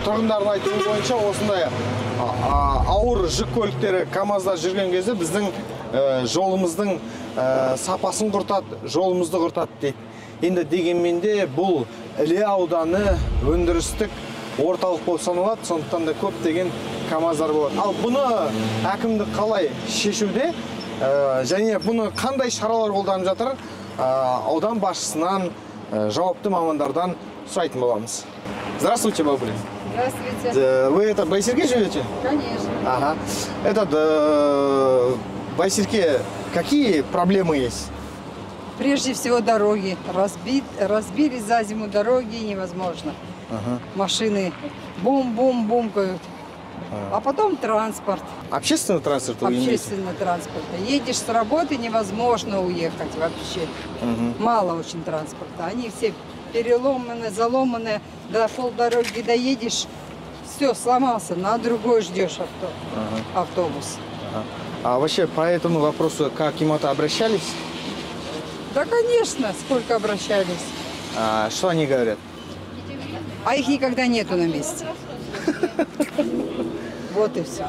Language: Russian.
тұрғындардың айтуы бойынша осындай ауыр жүк көліктері КАМАЗда жүрген кезде біздің жолымыздың сапасын құртады, жолымызды құртады дейді. Енді дегенмен де бұл Іле ауданы өндірістік орталық болып саналады, сондықтан да көптеген КАМАЗдар болады. Ал бұны әкімдік қалай шешуде және бұны қандай шаралар қолданып жатыр, аудан басшысынан, жауапты мамандардан сұрайтын боламыз. Здравствуйте, бабуля. Здравствуйте. Вы в Байсерке живете? Конечно. Ага. В Байсерке какие проблемы есть? Прежде всего дороги. Разбили за зиму дороги, невозможно. Ага. Машины бум-бум-бумкают. А потом транспорт. Общественный транспорт вы имеете? Общественный транспорт. Едешь с работы, невозможно уехать вообще. Мало очень транспорта. Они все переломаны, заломаны. До полдороги доедешь, все, сломался, на другой ждешь автобус. А вообще по этому вопросу к кем-то обращались? Да, конечно, сколько обращались. Что они говорят? А их никогда нету на месте. Вот и все.